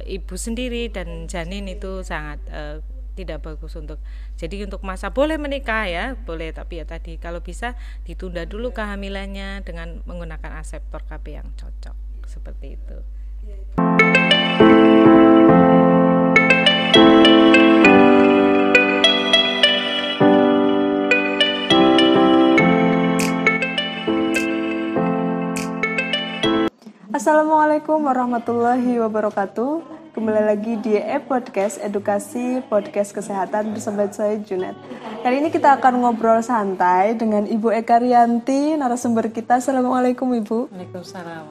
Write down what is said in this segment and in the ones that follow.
ibu sendiri dan janin itu sangat tidak bagus untuk masa boleh menikah ya boleh, tapi ya tadi kalau bisa ditunda dulu kehamilannya dengan menggunakan aseptor KB yang cocok seperti itu. Assalamualaikum warahmatullahi wabarakatuh. Kembali lagi di podcast Edukasi Podcast Kesehatan bersama saya Junet. Kali ini kita akan ngobrol santai dengan Ibu Eka Rianti, narasumber kita. Assalamualaikum Ibu. Waalaikumsalam.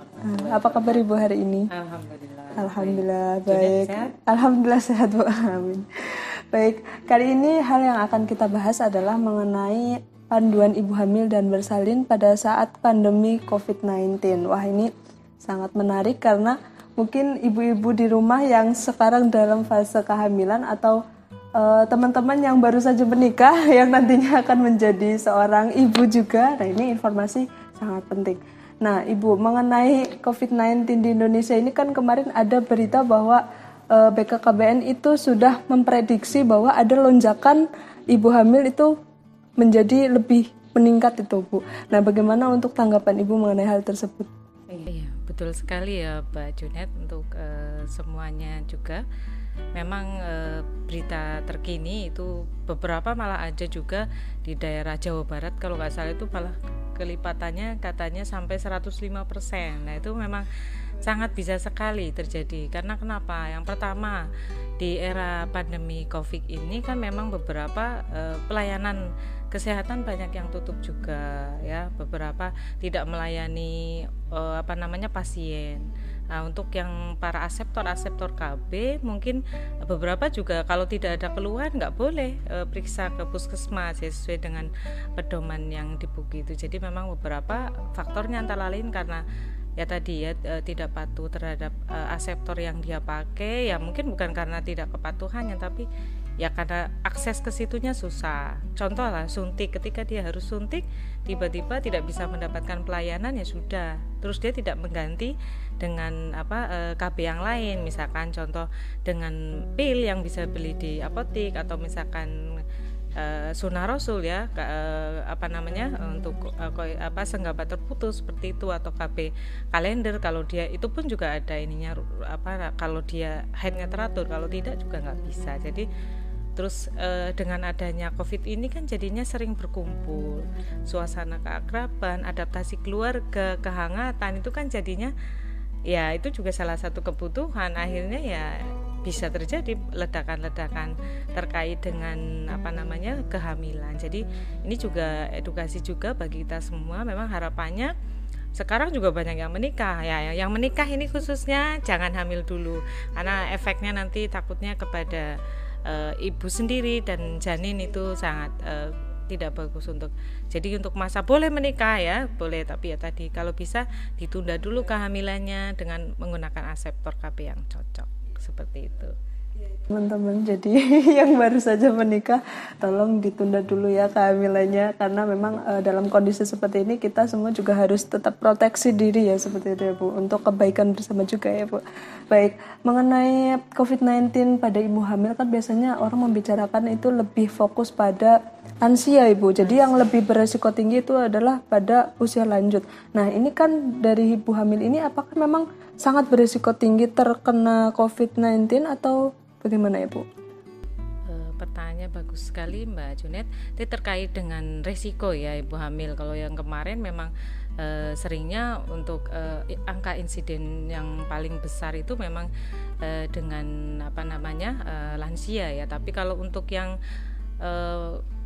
Apa kabar Ibu hari ini? Alhamdulillah baik. Alhamdulillah sehat Bu. Amin. Baik, kali ini hal yang akan kita bahas adalah mengenai panduan ibu hamil dan bersalin pada saat pandemi COVID-19. Wah, ini sangat menarik karena mungkin ibu-ibu di rumah yang sekarang dalam fase kehamilan atau teman-teman yang baru saja menikah yang nantinya akan menjadi seorang ibu juga. Nah, ini informasi sangat penting. Nah, Ibu, mengenai COVID-19 di Indonesia ini kan kemarin ada berita bahwa BKKBN itu sudah memprediksi bahwa ada lonjakan ibu hamil itu menjadi lebih meningkat itu, Bu. Nah, bagaimana untuk tanggapan Ibu mengenai hal tersebut? Iya, betul sekali ya Mbak Junet, untuk semuanya juga. Memang berita terkini itu beberapa malah ada juga di daerah Jawa Barat, kalau nggak salah itu malah kelipatannya katanya sampai 105%. Nah, itu memang sangat bisa sekali terjadi. Karena kenapa? Yang pertama, di era pandemi COVID ini kan memang beberapa pelayanan kesehatan banyak yang tutup juga ya, beberapa tidak melayani pasien. Nah, untuk yang para aseptor KB mungkin beberapa juga kalau tidak ada keluhan nggak boleh periksa ke puskesmas ya, sesuai dengan pedoman yang dibuki itu. Jadi memang beberapa faktornya antara lain karena ya tadi ya tidak patuh terhadap aseptor yang dia pakai, ya mungkin bukan karena tidak kepatuhannya, tapi ya karena akses ke situnya susah. Contoh lah suntik, ketika dia harus suntik tiba-tiba tidak bisa mendapatkan pelayanan, ya sudah, terus dia tidak mengganti dengan KB yang lain, misalkan contoh dengan pil yang bisa beli di apotik, atau misalkan Sunnah Rasul ya, untuk senggaba terputus seperti itu, atau KB kalender kalau dia itu pun juga ada ininya kalau dia haidnya teratur, kalau tidak juga nggak bisa. Jadi terus dengan adanya COVID ini kan jadinya sering berkumpul, suasana keakraban, adaptasi keluarga, kehangatan itu kan jadinya ya itu juga salah satu kebutuhan. Akhirnya ya bisa terjadi ledakan-ledakan terkait dengan kehamilan. Jadi ini juga edukasi juga bagi kita semua. Memang harapannya sekarang juga banyak yang menikah ya, yang menikah ini khususnya jangan hamil dulu, karena efeknya nanti takutnya kepada ibu sendiri dan janin itu sangat tidak bagus jadi untuk masa boleh menikah ya boleh, tapi ya tadi kalau bisa ditunda dulu kehamilannya dengan menggunakan aseptor KB yang cocok seperti itu. Teman-teman, jadi yang baru saja menikah tolong ditunda dulu ya kehamilannya, karena memang dalam kondisi seperti ini kita semua juga harus tetap proteksi diri ya, seperti itu ya Bu, untuk kebaikan bersama juga ya Bu. Baik, mengenai COVID-19 pada ibu hamil kan biasanya orang membicarakan itu lebih fokus pada lansia Ibu, jadi yang lebih beresiko tinggi itu adalah pada usia lanjut. Nah, ini kan dari ibu hamil ini apakah memang sangat beresiko tinggi terkena COVID-19 atau bagaimana ya Bu? Pertanyaannya bagus sekali Mbak Junet. Itu terkait dengan resiko ya ibu hamil. Kalau yang kemarin memang seringnya untuk angka insiden yang paling besar itu memang dengan lansia ya. Tapi kalau untuk yang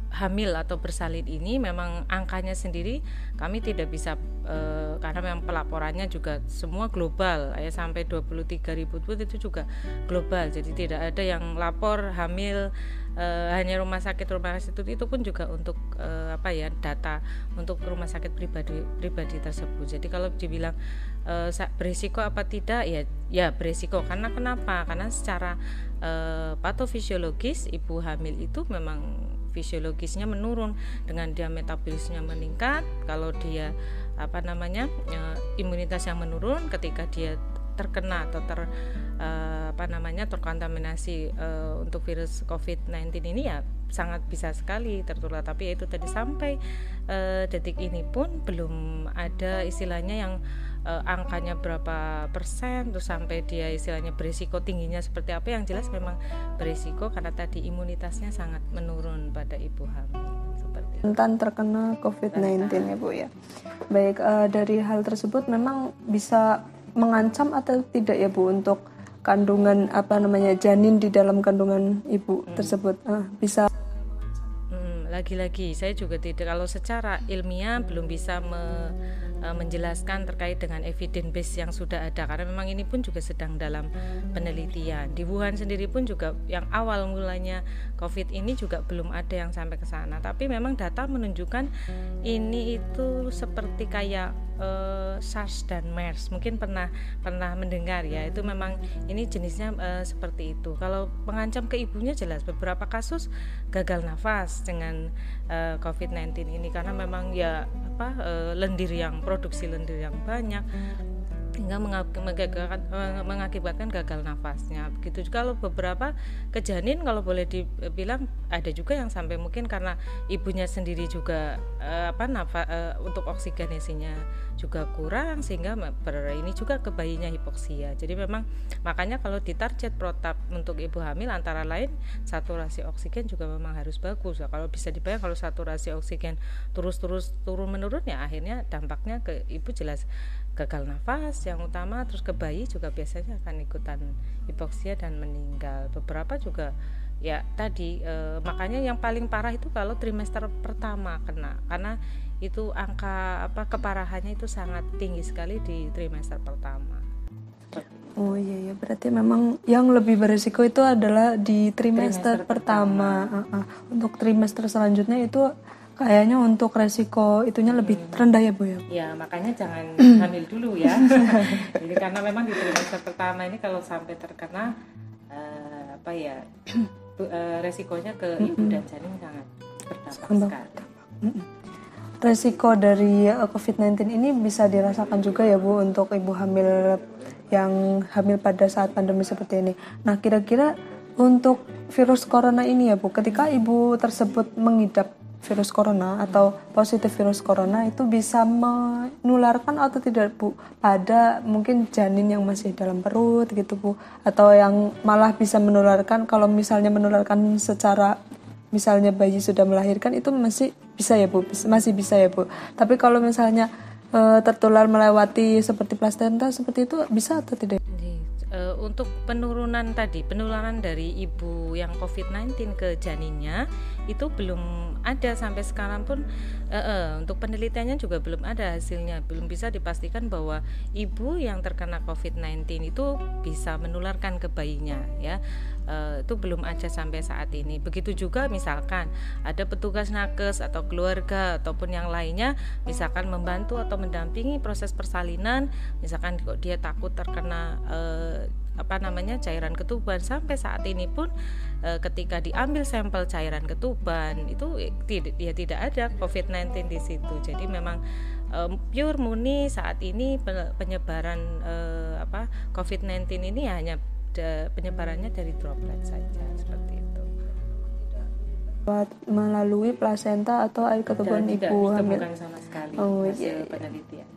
hamil atau bersalin ini memang angkanya sendiri kami tidak bisa karena memang pelaporannya juga semua global ya, sampai 23.000 itu juga global, jadi tidak ada yang lapor hamil hanya rumah sakit itu pun juga untuk data untuk rumah sakit pribadi tersebut. Jadi kalau dibilang berisiko apa tidak, ya berisiko. Karena kenapa? Karena secara patofisiologis ibu hamil itu memang fisiologisnya menurun dengan dia metabolismenya meningkat. Kalau dia imunitas yang menurun ketika dia terkena atau terkontaminasi untuk virus COVID-19 ini ya sangat bisa sekali tertular. Tapi itu tadi sampai detik ini pun belum ada istilahnya yang angkanya berapa persen terus sampai dia istilahnya berisiko tingginya seperti apa. Yang jelas memang berisiko karena tadi imunitasnya sangat menurun pada ibu hamil seperti itu. Rentan terkena COVID-19 ya Bu ya. Baik, dari hal tersebut memang bisa mengancam atau tidak ya Bu untuk kandungan janin di dalam kandungan ibu tersebut bisa. Lagi-lagi saya juga tidak, kalau secara ilmiah belum bisa menjelaskan terkait dengan evidence base yang sudah ada, karena memang ini pun juga sedang dalam penelitian. Di Wuhan sendiri pun juga yang awal mulanya COVID ini juga belum ada yang sampai ke sana, tapi memang data menunjukkan ini itu seperti kayak SARS dan MERS, mungkin pernah mendengar ya, itu memang ini jenisnya seperti itu. Kalau mengancam ke ibunya jelas beberapa kasus gagal nafas dengan COVID-19 ini karena memang ya produksi lendir yang banyak hingga mengakibatkan gagal nafasnya. Begitu juga kalau beberapa ke janin, kalau boleh dibilang ada juga yang sampai mungkin karena ibunya sendiri juga untuk oksigenasinya juga kurang sehingga ini juga ke bayinya hipoksia. Jadi memang makanya kalau ditarget protap untuk ibu hamil antara lain saturasi oksigen juga memang harus bagus. Kalau bisa dibayang kalau saturasi oksigen terus turun menurun ya akhirnya dampaknya ke ibu jelas gagal nafas yang utama, terus ke bayi juga biasanya akan ikutan hipoksia dan meninggal. Beberapa juga ya tadi makanya yang paling parah itu kalau trimester pertama kena, karena itu angka keparahannya itu sangat tinggi sekali di trimester pertama. Oh iya, berarti memang yang lebih berisiko itu adalah di trimester pertama. Untuk trimester selanjutnya itu kayaknya untuk resiko itunya lebih rendah ya Bu ya? Ya makanya jangan hamil dulu ya. Jadi karena memang di trimester pertama ini kalau sampai terkena resikonya ke ibu dan janin sangat berdampak sekali. Resiko dari COVID-19 ini bisa dirasakan juga ya Bu untuk ibu hamil yang hamil pada saat pandemi seperti ini. Nah kira-kira untuk virus corona ini ya Bu, ketika ibu tersebut mengidap virus corona atau positif virus corona itu bisa menularkan atau tidak Bu pada mungkin janin yang masih dalam perut gitu Bu, atau yang malah bisa menularkan kalau misalnya menularkan secara misalnya bayi sudah melahirkan itu masih bisa ya Bu, masih bisa ya Bu. Tapi kalau misalnya tertular melewati seperti plasenta seperti itu bisa atau tidak? Untuk penularan dari ibu yang COVID-19 ke janinnya itu belum ada sampai sekarang pun. Untuk penelitiannya juga belum ada hasilnya, belum bisa dipastikan bahwa ibu yang terkena COVID-19 itu bisa menularkan ke bayinya ya. Itu belum ada sampai saat ini. Begitu juga misalkan ada petugas nakes atau keluarga ataupun yang lainnya misalkan membantu atau mendampingi proses persalinan, misalkan kok dia takut terkena cairan ketuban, sampai saat ini pun ketika diambil sampel cairan ketuban itu tidak ada COVID-19 di situ. Jadi memang pure murni saat ini penyebaran COVID-19 ini hanya penyebarannya dari droplet saja seperti itu. Melalui plasenta atau air ketuban ibu hamil. Bukan sama sekali hasil penelitian.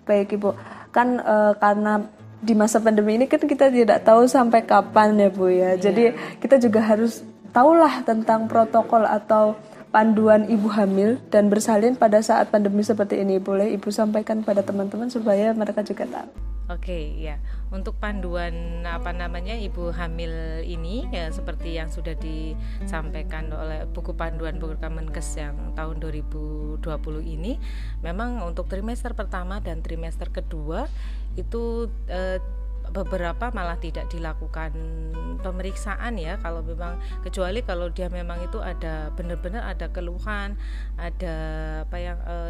Baik Ibu, kan karena di masa pandemi ini kan kita tidak tahu sampai kapan ya Bu ya. Jadi kita juga harus tahulah tentang protokol atau panduan ibu hamil dan bersalin pada saat pandemi seperti ini. Boleh Ibu sampaikan pada teman-teman supaya mereka juga tahu. Oke, ya. Untuk panduan ibu hamil ini ya seperti yang sudah disampaikan oleh buku panduan Kemenkes yang tahun 2020 ini, memang untuk trimester pertama dan trimester kedua itu beberapa malah tidak dilakukan pemeriksaan ya, kalau memang kecuali kalau dia memang itu ada benar-benar ada keluhan, ada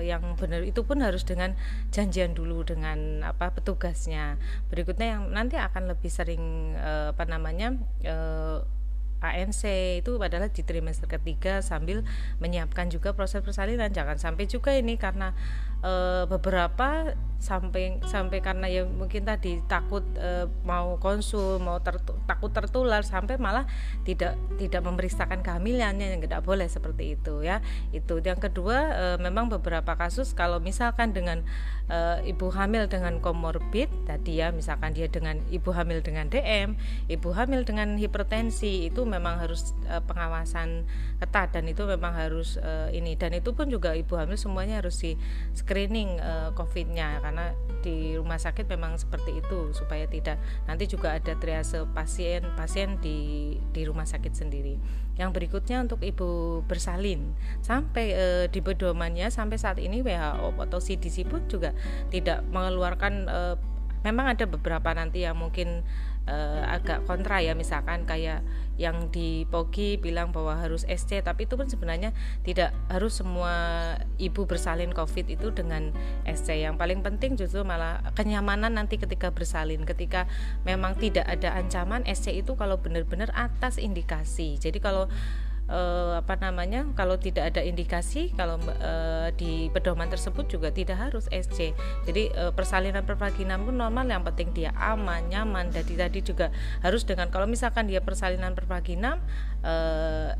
yang benar, itu pun harus dengan janjian dulu dengan petugasnya. Berikutnya yang nanti akan lebih sering ANC itu adalah di trimester ketiga sambil menyiapkan juga proses persalinan. Jangan sampai juga ini karena beberapa sampai karena ya mungkin tadi takut mau konsul, takut tertular, sampai malah tidak memeriksakan kehamilannya, yang tidak boleh seperti itu ya. Itu yang kedua. Memang beberapa kasus kalau misalkan dengan ibu hamil dengan komorbid tadi ya, misalkan dia dengan ibu hamil dengan DM, ibu hamil dengan hipertensi, itu memang harus pengawasan ketat, dan itu memang harus dan itu pun juga ibu hamil semuanya harus di screening COVID-nya, karena di rumah sakit memang seperti itu, supaya tidak nanti juga ada triase pasien di rumah sakit sendiri. Yang berikutnya untuk ibu bersalin, sampai di pedomannya sampai saat ini WHO atau CDC pun juga tidak mengeluarkan, memang ada beberapa nanti yang mungkin agak kontra ya, misalkan kayak yang di POGI bilang bahwa harus SC, tapi itu pun sebenarnya tidak harus semua ibu bersalin COVID itu dengan SC. Yang paling penting justru malah kenyamanan nanti ketika bersalin, ketika memang tidak ada ancaman. SC itu kalau benar-benar atas indikasi. Jadi kalau kalau tidak ada indikasi, kalau di pedoman tersebut juga tidak harus SC. Jadi persalinan pervaginam pun normal, yang penting dia aman, nyaman. Jadi tadi juga harus dengan, kalau misalkan dia persalinan pervaginam,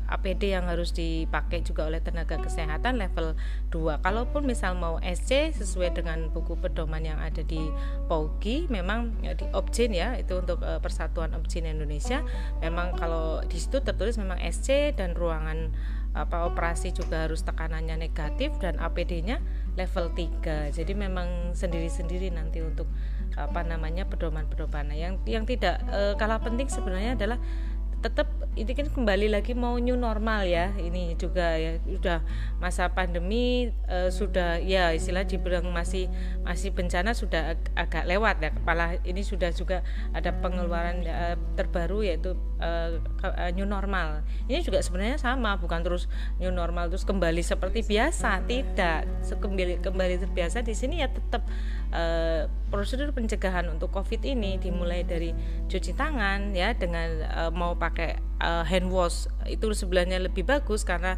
APD yang harus dipakai juga oleh tenaga kesehatan level 2. Kalaupun misal mau SC sesuai dengan buku pedoman yang ada di POGI, memang di Obgyn ya, itu untuk Persatuan Obgyn Indonesia, memang kalau di situ tertulis memang SC, dan ruangan operasi juga harus tekanannya negatif, dan APD-nya level 3. Jadi memang sendiri-sendiri nanti untuk pedoman-pedoman yang tidak kalah penting sebenarnya adalah tetap ini kan kembali lagi mau new normal ya, ini juga ya, sudah masa pandemi, sudah ya istilah dibilang masih bencana sudah agak lewat ya, kepala ini sudah juga ada pengeluaran terbaru yaitu new normal. Ini juga sebenarnya sama, bukan terus new normal terus kembali seperti biasa, tidak. Kembali terbiasa di sini ya tetap prosedur pencegahan untuk COVID ini dimulai dari cuci tangan ya, dengan mau pakai hand wash itu sebenarnya lebih bagus, karena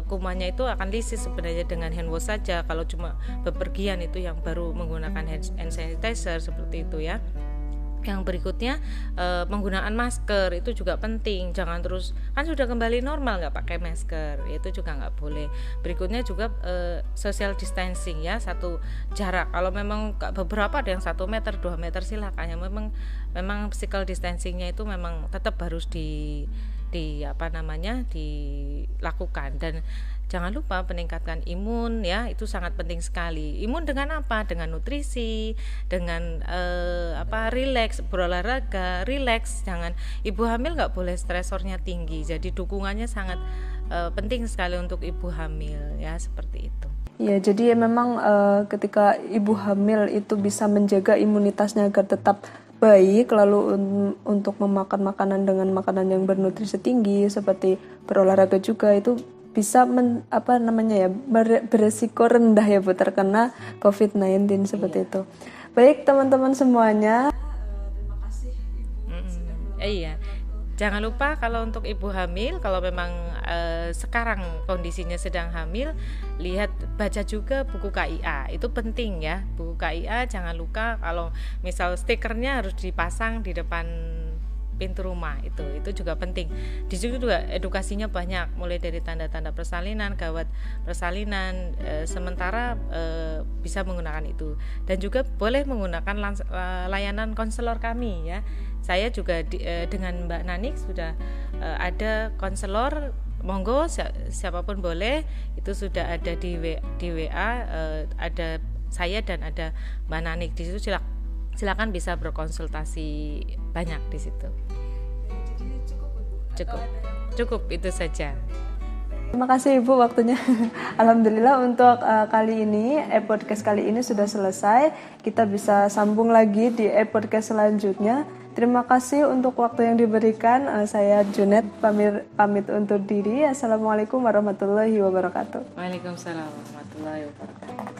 kumannya itu akan lisis sebenarnya dengan hand wash saja. Kalau cuma bepergian itu yang baru menggunakan hand sanitizer seperti itu ya. Yang berikutnya penggunaan masker itu juga penting, jangan terus kan sudah kembali normal nggak pakai masker, itu juga nggak boleh. Berikutnya juga social distancing ya, satu jarak. Kalau memang beberapa ada yang 1 meter 2 meter silakan, ya memang physical distancingnya itu memang tetap harus dilakukan. Dan jangan lupa peningkatkan imun ya, itu sangat penting sekali. Imun dengan apa? Dengan nutrisi, dengan rileks, berolahraga, rileks. Jangan, ibu hamil nggak boleh stresornya tinggi. Jadi dukungannya sangat penting sekali untuk ibu hamil ya, seperti itu. Ya, jadi memang ketika ibu hamil itu bisa menjaga imunitasnya agar tetap baik, lalu untuk memakan makanan dengan makanan yang bernutrisi tinggi seperti berolahraga juga, itu bisa beresiko rendah ya Bu terkena COVID-19 seperti itu. Baik teman-teman semuanya, terima kasih Ibu sudah Iya. Jangan lupa kalau untuk ibu hamil, kalau memang sekarang kondisinya sedang hamil, baca juga buku KIA, itu penting ya. Buku KIA jangan lupa, kalau misal stikernya harus dipasang di depan pintu rumah, itu juga penting. Di situ juga edukasinya banyak, mulai dari tanda-tanda persalinan, gawat persalinan, sementara bisa menggunakan itu. Dan juga boleh menggunakan layanan konselor kami ya. Saya juga dengan Mbak Nanik sudah ada konselor, monggo siapapun boleh, itu sudah ada di WA, ada saya dan ada Mbak Nanik di situ. Silakan bisa berkonsultasi banyak di situ. Cukup itu saja. Terima kasih Ibu waktunya. Alhamdulillah untuk kali ini podcast kali ini sudah selesai. Kita bisa sambung lagi di podcast selanjutnya. Terima kasih untuk waktu yang diberikan. Saya Junet pamit undur diri. Assalamualaikum warahmatullahi wabarakatuh. Waalaikumsalam warahmatullahi wabarakatuh.